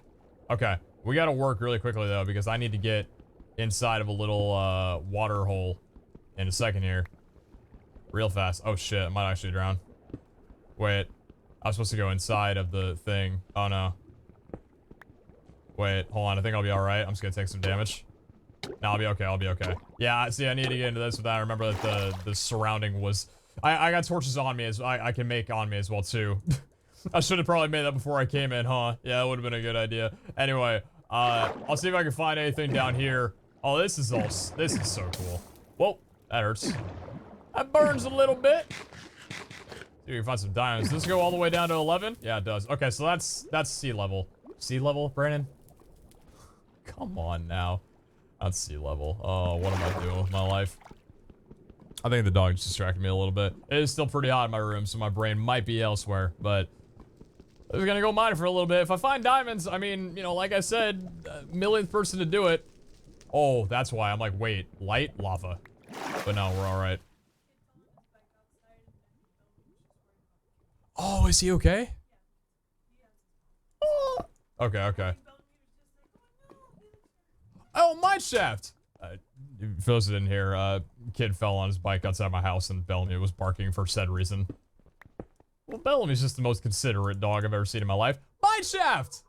Okay, we gotta work really quickly though because I need to get inside of a little water hole in a second here. Real fast. Oh shit, I might actually drown. Wait, I was supposed to go inside of the thing. Oh no. Wait, hold on, I think I'll be alright. I'm just gonna take some damage. No, I'll be okay, I'll be okay. Yeah, see, I need to get into this with that. I remember that the surrounding was... I got torches on me, as I can make on me as well, too. I should have probably made that before I came in, huh? Yeah, that would have been a good idea. Anyway, I'll see if I can find anything down here. Oh, this is so cool. Whoa, that hurts. That burns a little bit. See if we can find some diamonds. Does this go all the way down to 11? Yeah, it does. Okay, so that's sea level. Sea level, Brandon? Come on now. That's sea level. Oh, what am I doing with my life? I think the dog's distracted me a little bit. It is still pretty hot in my room, so my brain might be elsewhere, but I was gonna go mine for a little bit. If I find diamonds, I mean, you know, like I said, millionth person to do it. Oh, that's why. I'm like, wait, light? Lava. But no, we're alright. Oh, is he okay? Oh. Okay, okay. Oh, mine shaft! For those who didn't hear, kid fell on his bike outside my house and Bellamy was barking for said reason. Well, Bellamy's just the most considerate dog I've ever seen in my life. Mine shaft!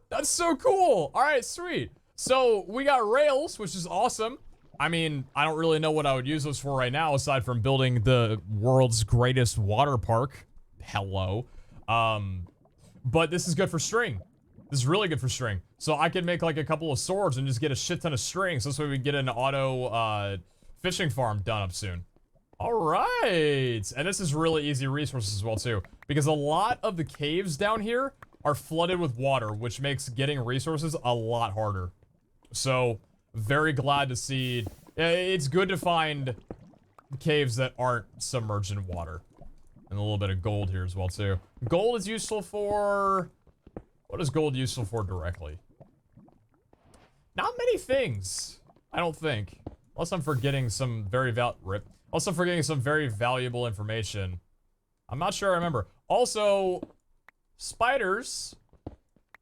That's so cool! Alright, sweet. So, we got rails, which is awesome. I mean, I don't really know what I would use those for right now, aside from building the world's greatest water park. Hello. But this is good for string. This is really good for string. So I could make like a couple of swords and just get a shit ton of string. So this way we get an auto, fishing farm done up soon. Alright. And this is really easy resources as well too. Because a lot of the caves down here are flooded with water, which makes getting resources a lot harder. So, very glad to see. It's good to find caves that aren't submerged in water. And a little bit of gold here as well too. Gold is useful for... What is gold useful for directly? Not many things, I don't think. Unless I'm forgetting some very Unless I'm forgetting some very valuable information. I'm not sure I remember. Also, spiders.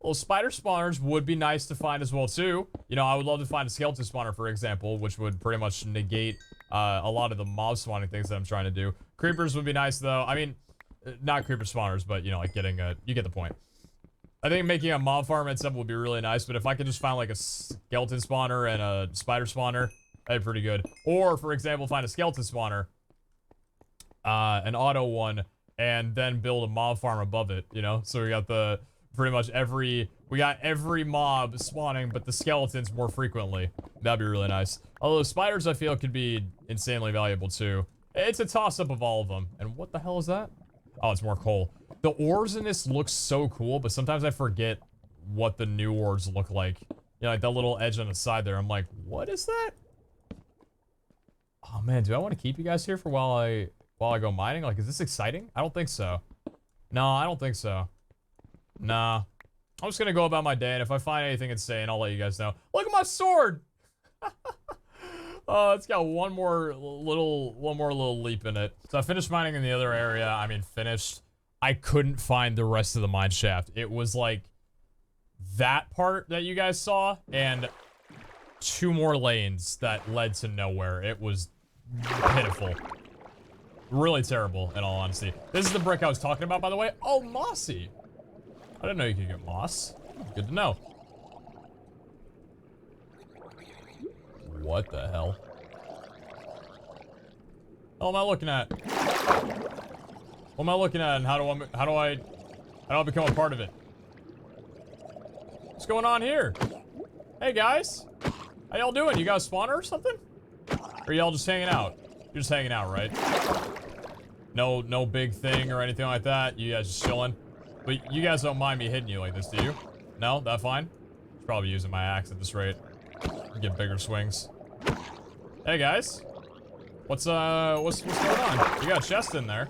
Well, spider spawners would be nice to find as well too. You know, I would love to find a skeleton spawner, for example, which would pretty much negate a lot of the mob spawning things that I'm trying to do. Creepers would be nice though. I mean, not creeper spawners, but you know, like getting a, you get the point. I think making a mob farm and stuff would be really nice, but if I could just find like a skeleton spawner and a spider spawner, that'd be pretty good. Or, for example, find a skeleton spawner, an auto one, and then build a mob farm above it, you know? So we got the, pretty much we got every mob spawning, but the skeletons more frequently. That'd be really nice. Although spiders, I feel, could be insanely valuable too. It's a toss-up of all of them. And what the hell is that? Oh, it's more coal. The ores in this look so cool, but sometimes I forget what the new ores look like. You know, like that little edge on the side there. I'm like, what is that? Oh man, do I want to keep you guys here for while I go mining? Like, is this exciting? I don't think so. No, I don't think so. Nah. I'm just gonna go about my day, and if I find anything insane, I'll let you guys know. Look at my sword! Oh, it's got one more little leap in it. So I finished mining in the other area. I mean, finished. I couldn't find the rest of the mine shaft. It was like that part that you guys saw, and 2 more lanes that led to nowhere. It was pitiful. Really terrible, in all honesty. This is the brick I was talking about, by the way. Oh, mossy. I didn't know you could get moss. Good to know. What the hell? What am I looking at? What am I looking at, and how do I become a part of it? What's going on here? Hey guys, how y'all doing? You guys spawner or something? Or y'all just hanging out? You're just hanging out, right? No big thing or anything like that. You guys just chilling. But you guys don't mind me hitting you like this, do you? No, that fine? Should probably using my axe at this rate. Get bigger swings. Hey guys, what's going on? You got a chest in there.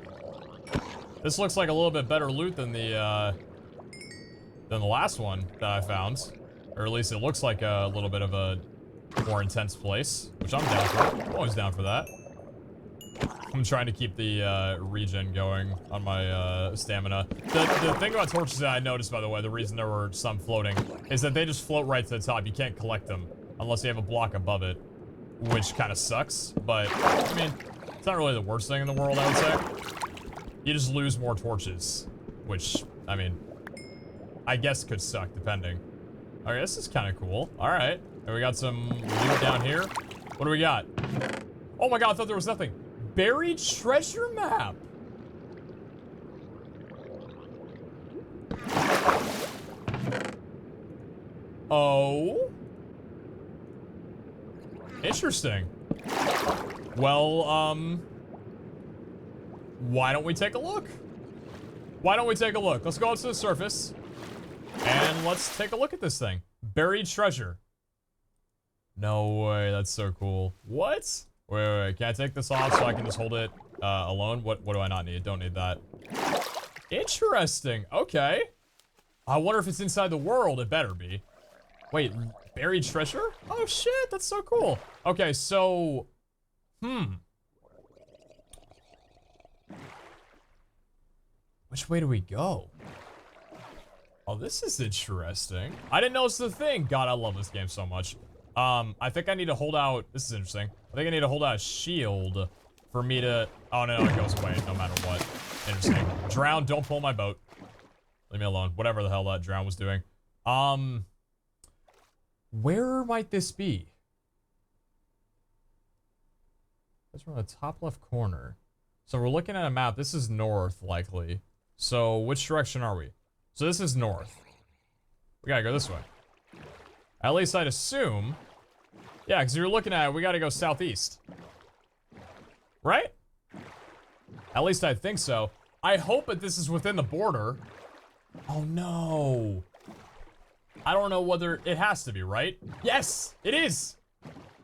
This looks like a little bit better loot than the last one that I found, or at least it looks like a little bit of a more intense place, which I'm down for. I'm always down for that. I'm trying to keep the regen going on my stamina. The thing about torches that I noticed, by the way, the reason there were some floating, is that they just float right to the top. You can't collect them unless you have a block above it, which kind of sucks. But I mean, it's not really the worst thing in the world, I would say. You just lose more torches, which I mean, I guess could suck depending. Okay, this is kind of cool. All right, and we got some loot down here. What do we got? Oh my god, I thought there was nothing. Buried treasure map. Oh. Interesting. Well, why don't we take a look? Why don't we take a look? Let's go up to the surface. And let's take a look at this thing. Buried treasure. No way, that's so cool. What? Wait, can I take this off so I can just hold it alone? What do I not need? Don't need that. Interesting, okay. I wonder if it's inside the world. It better be. Wait, buried treasure? Oh shit, that's so cool. Okay, so, which way do we go? Oh, this is interesting. I didn't know this was a thing. God, I love this game so much. I think I need to hold out, this is interesting. I think I need to hold out a shield for me to, oh no, it goes away no matter what. Interesting. Drown, don't pull my boat. Leave me alone. Whatever the hell that drown was doing. Where might this be? That's from the top left corner. So we're looking at a map. This is north, likely. So which direction are we? So this is north. We gotta go this way. At least I'd assume. Yeah, because you're looking at it, we gotta go southeast. Right? At least I think so. I hope that this is within the border. Oh no. I don't know whether it has to be, right? Yes, it is.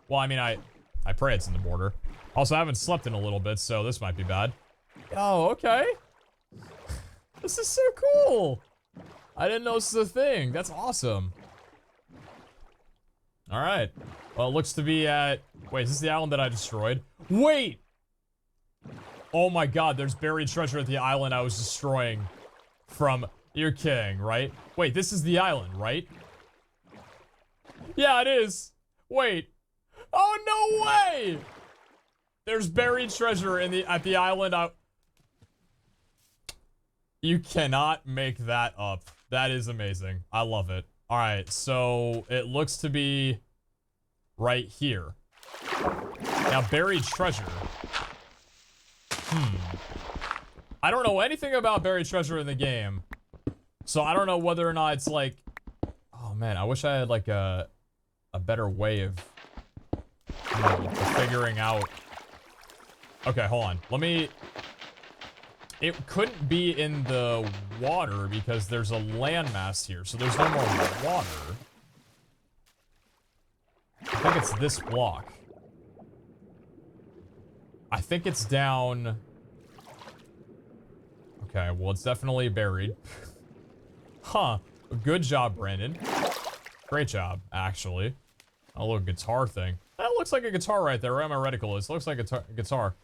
Well, I mean, I pray it's in the border. Also, I haven't slept in a little bit, so this might be bad. Oh, okay. This is so cool. I didn't know this was a thing. That's awesome. All right. Well, it looks to be at... Wait, is this the island that I destroyed? Wait! Oh my god, there's buried treasure at the island I was destroying from... You're kidding, right? Wait, this is the island, right? Yeah, it is. Wait. Oh, no way! There's buried treasure at the island. You cannot make that up. That is amazing. I love it. All right, so it looks to be right here. Now, buried treasure. I don't know anything about buried treasure in the game. So I don't know whether or not it's like... Oh man, I wish I had like a better way of figuring out... Okay, hold on. Let me... It couldn't be in the water because there's a landmass here, so there's no more water. I think it's this block. I think it's down... Okay, well it's definitely buried. Huh. Good job, Brandon. Great job, actually. A little guitar thing. That looks like a guitar right there, right where my reticle is. Looks like a guitar.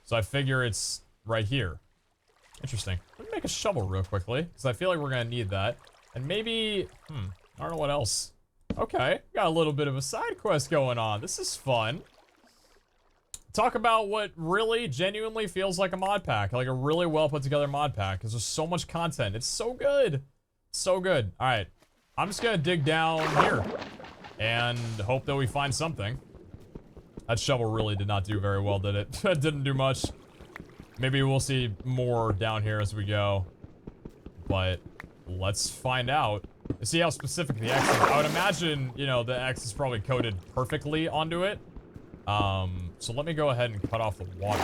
So I figure it's right here. Interesting. Let me make a shovel real quickly, because I feel like we're gonna need that. And maybe, I don't know what else. Okay, got a little bit of a side quest going on. This is fun. Talk about what really genuinely feels like a mod pack, like a really well put together mod pack, because there's so much content. It's so good. So good. All right, I'm just gonna dig down here and hope that we find something. That shovel really did not do very well, did it? It didn't do much. Maybe we'll see more down here as we go, but let's find out. See how specific the X is. I would imagine, you know, the X is probably coded perfectly onto it. So let me go ahead and cut off the water.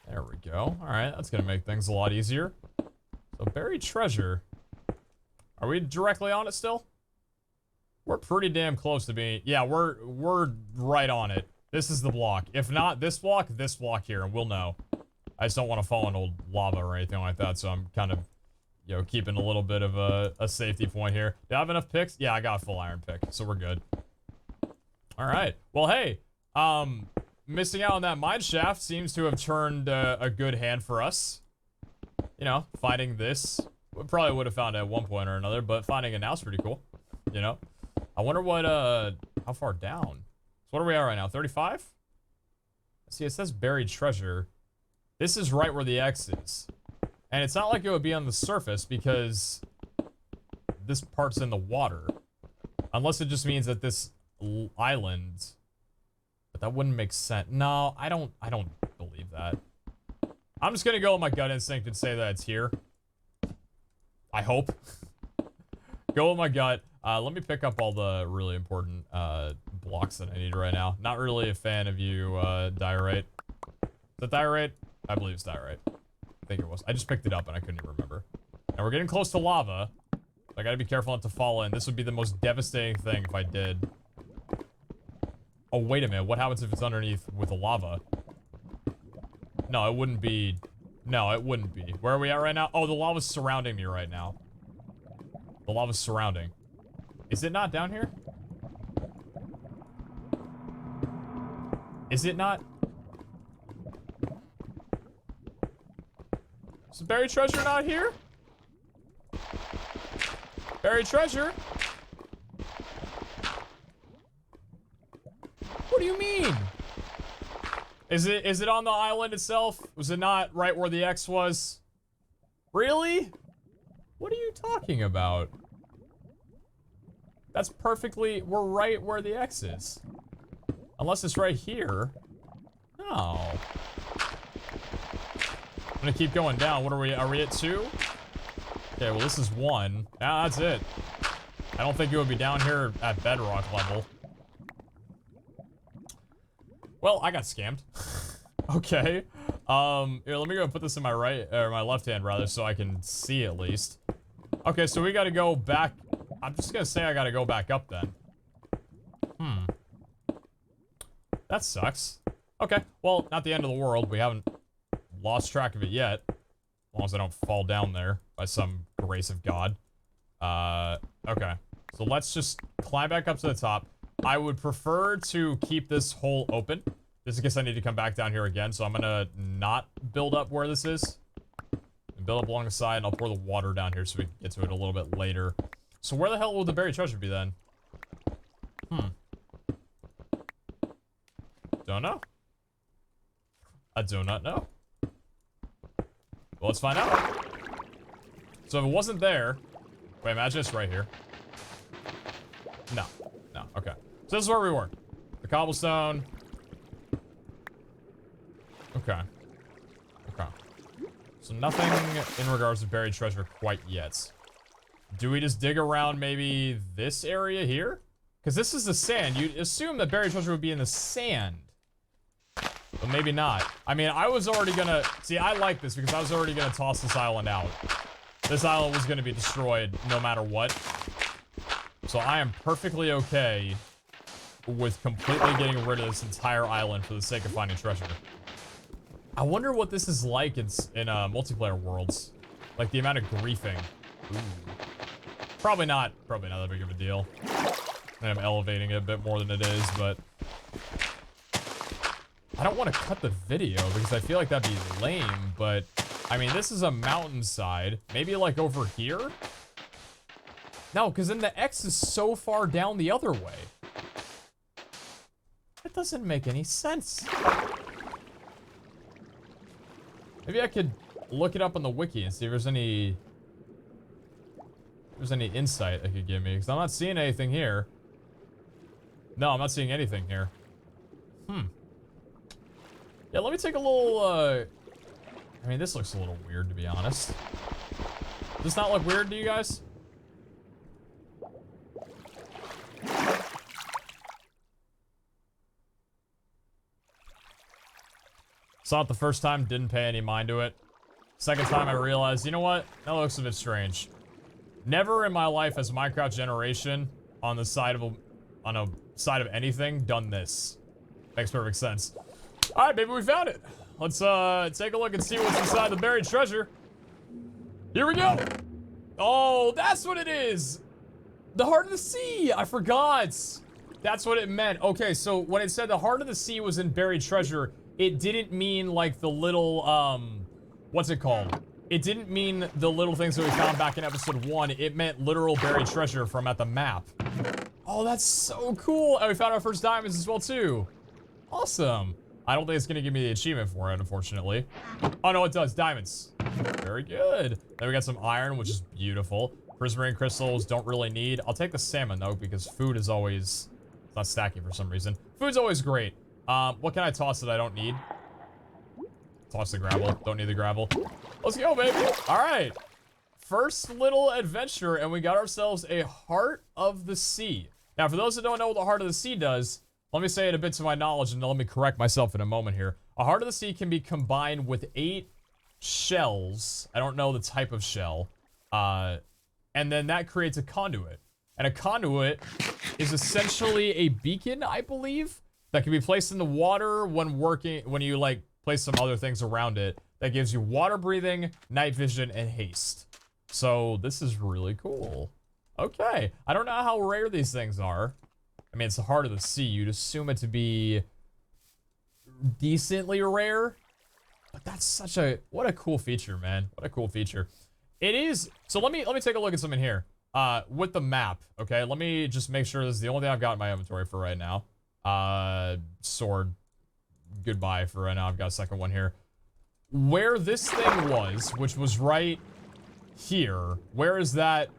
There we go. All right, that's gonna make things a lot easier. So buried treasure. Are we directly on it still? We're pretty damn close to being, yeah, we're right on it. This is the block. If not this block here, and we'll know. I just don't want to fall in old lava or anything like that, so I'm kind of, you know, keeping a little bit of a safety point here. Do I have enough picks? Yeah, I got a full iron pick, so we're good. All right. Well, hey, missing out on that mine shaft seems to have turned a good hand for us. You know, finding this, we probably would have found it at one point or another, but finding it now is pretty cool. You know, I wonder what, how far down? So what are we at right now? 35? See, it says buried treasure. This is right where the X is. And it's not like it would be on the surface because this part's in the water. Unless it just means that this island, but that wouldn't make sense. No, I don't believe that. I'm just gonna go with my gut instinct and say that it's here. I hope. Go with my gut. Let me pick up all the really important blocks that I need right now. Not really a fan of you, Diorite. that diorite? I believe it's diorite. I think it was. I just picked it up and I couldn't even remember. Now we're getting close to lava. I gotta be careful not to fall in. This would be the most devastating thing if I did. Oh, wait a minute. What happens if it's underneath with the lava? No, it wouldn't be. No, it wouldn't be. Where are we at right now? Oh, the lava's surrounding me right now. The lava's surrounding. Is it not down here? Is it not? Is the buried treasure not here? Buried treasure? What do you mean? Is it on the island itself? Was it not right where the X was? Really? What are you talking about? That's perfectly, we're right where the X is. Unless it's right here. No. I'm gonna keep going down. What are we at 2? Okay, well this is 1. Ah, that's it. I don't think it would be down here at bedrock level. Well, I got scammed. Okay. Here, let me go put this in my right, or my left hand rather, so I can see at least. Okay, so we gotta go back. I'm just gonna say I gotta go back up then. That sucks. Okay, well, not the end of the world. We haven't lost track of it yet. As long as I don't fall down there by some grace of God. Okay. So let's just climb back up to the top. I would prefer to keep this hole open, just in case I need to come back down here again. So I'm gonna not build up where this is. And build up along the side, and I'll pour the water down here so we can get to it a little bit later. So where the hell will the buried treasure be then? Don't know. I do not know. Well, let's find out. So if it wasn't there... Wait, imagine it's right here. No. No, okay. So this is where we were. The cobblestone. Okay. Okay. So nothing in regards to buried treasure quite yet. Do we just dig around maybe this area here? Because this is the sand. You'd assume that buried treasure would be in the sand. But maybe not. I mean, I was already gonna... See, I like this because I was already gonna toss this island out. This island was gonna be destroyed no matter what. So I am perfectly okay with completely getting rid of this entire island for the sake of finding treasure. I wonder what this is like in multiplayer worlds. Like the amount of griefing. Ooh. Probably not that big of a deal. And I'm elevating it a bit more than it is, but... I don't want to cut the video because I feel like that'd be lame, but... I mean, this is a mountainside. Maybe like over here? No, because then the X is so far down the other way. That doesn't make any sense. Maybe I could look it up on the wiki and see if there's any... insight it could give me, because I'm not seeing anything here. No, I'm not seeing anything here. Yeah, let me take a little, I mean, this looks a little weird, to be honest. Does this not look weird to you guys? Saw it the first time, didn't pay any mind to it. Second time I realized, you know what? That looks a bit strange. Never in my life has Minecraft Generation on the side of anything done this. Makes perfect sense. All right, maybe we found it. Let's take a look and see what's inside the buried treasure. Here we go. Oh, that's what it is. The heart of the sea. I forgot. That's what it meant. Okay, so when it said the heart of the sea was in buried treasure, it didn't mean like the little what's it called? It didn't mean the little things that we found back in episode 1. It meant literal buried treasure from at the map. Oh, that's so cool. And we found our first diamonds as well too. Awesome. I don't think it's gonna give me the achievement for it, unfortunately. Oh no, it does. Diamonds. Very good. Then we got some iron, which is beautiful. Prismarine crystals don't really need. I'll take the salmon though, because food is always... It's not stacking for some reason. Food's always great. What can I toss that I don't need? Toss the gravel. Don't need the gravel. Let's go, baby. All right. First little adventure, and we got ourselves a Heart of the Sea. Now, for those that don't know what the Heart of the Sea does, let me say it a bit to my knowledge, and let me correct myself in a moment here. A Heart of the Sea can be combined with 8 shells. I don't know the type of shell. And then that creates a conduit. And a conduit is essentially a beacon, I believe, that can be placed in the water when you like place some other things around it. That gives you water breathing, night vision, and haste. So this is really cool. Okay, I don't know how rare these things are. I mean, it's the Heart of the Sea. You'd assume it to be decently rare. But that's such a, what a cool feature, man. What a cool feature. It is, so let me take a look at something here. With the map, okay? Let me just make sure this is the only thing I've got in my inventory for right now. Sword. Goodbye for right now. I've got a second one here. Where this thing was, which was right here, where is that?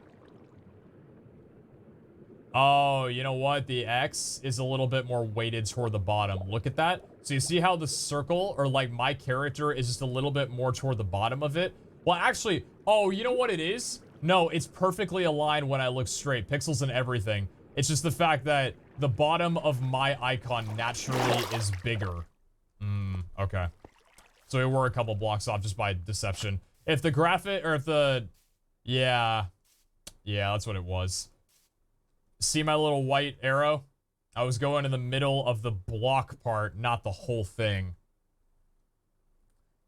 Oh, you know what? The X is a little bit more weighted toward the bottom. Look at that. So you see how the circle, or like my character, is just a little bit more toward the bottom of it? Well, actually, oh, you know what it is? No, it's perfectly aligned when I look straight. Pixels and everything. It's just the fact that the bottom of my icon naturally is bigger. Okay. So we were a couple blocks off just by deception. If the graphic, or if the... Yeah, that's what it was. See my little white arrow? I was going in the middle of the block part, not the whole thing.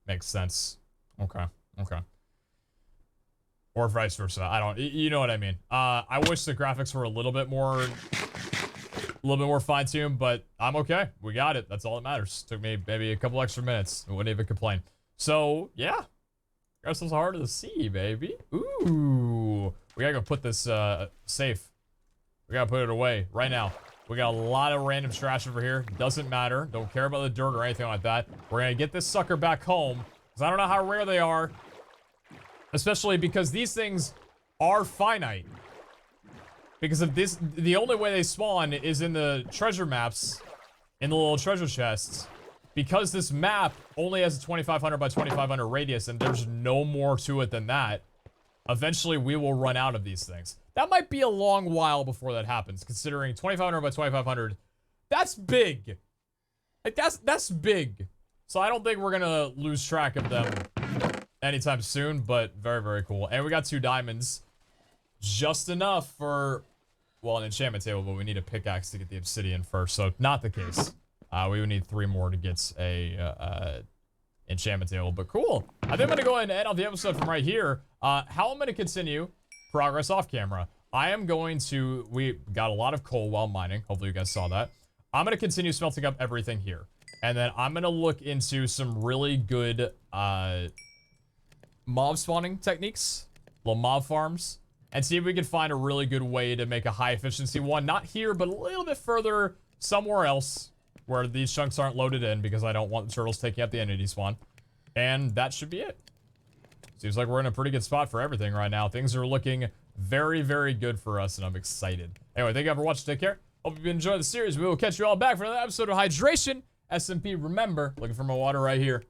Makes sense. Okay. Or vice versa. I don't, you know what I mean. I wish the graphics were a little bit more fine-tuned, but I'm okay. We got it. That's all that matters. Took me maybe a couple extra minutes. I wouldn't even complain. So, yeah. Got ourselves a Heart of the Sea, baby. Ooh. We gotta go put this, safe. We gotta put it away right now. We got a lot of random trash over here. Doesn't matter. Don't care about the dirt or anything like that. We're gonna get this sucker back home, because I don't know how rare they are. Especially because these things are finite. Because of this, the only way they spawn is in the treasure maps, in the little treasure chests. Because this map only has a 2500 by 2500 radius and there's no more to it than that, eventually we will run out of these things. That might be a long while before that happens, considering 2500 by 2500, that's big. Like, that's big. So I don't think we're gonna lose track of them anytime soon, but very, very cool. And we got 2 diamonds. Just enough for, well, an enchantment table, but we need a pickaxe to get the obsidian first, so not the case. We would need 3 more to get a enchantment table, but cool. I think I'm gonna go ahead and end off the episode from right here. How I'm gonna continue progress off camera. I am going to, we got a lot of coal while mining. Hopefully you guys saw that. I'm gonna continue smelting up everything here. And then I'm gonna look into some really good, mob spawning techniques, little mob farms, and see if we can find a really good way to make a high efficiency one. Not here, but a little bit further somewhere else where these chunks aren't loaded in because I don't want the turtles taking up the entity spawn. And that should be it. Seems like we're in a pretty good spot for everything right now. Things are looking very, very good for us, and I'm excited. Anyway, thank you all for watching. Take care. Hope you've enjoyed the series. We will catch you all back for another episode of Hydration. SMP, remember, looking for my water right here.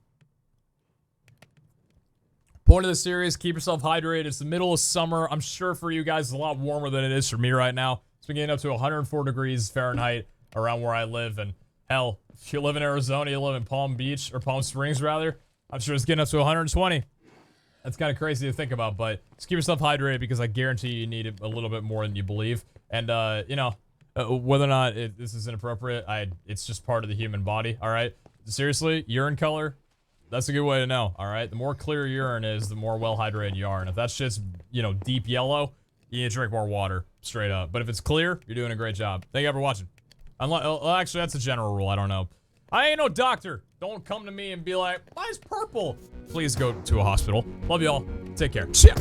Point of the series, keep yourself hydrated. It's the middle of summer. I'm sure for you guys it's a lot warmer than it is for me right now. It's been getting up to 104 degrees Fahrenheit around where I live. And hell, if you live in Arizona, you live in Palm Beach, or Palm Springs rather, I'm sure it's getting up to 120. That's kind of crazy to think about, but just keep yourself hydrated because I guarantee you need it a little bit more than you believe. And, you know, whether or not this is inappropriate, it's just part of the human body, all right? Seriously, urine color, that's a good way to know, all right? The more clear urine is, the more well-hydrated you are. And if that's just, you know, deep yellow, you need to drink more water, straight up. But if it's clear, you're doing a great job. Thank you all for watching. Actually, that's a general rule. I don't know. I ain't no doctor. Don't come to me and be like, why is purple? Please go to a hospital. Love you all. Take care. Cheers.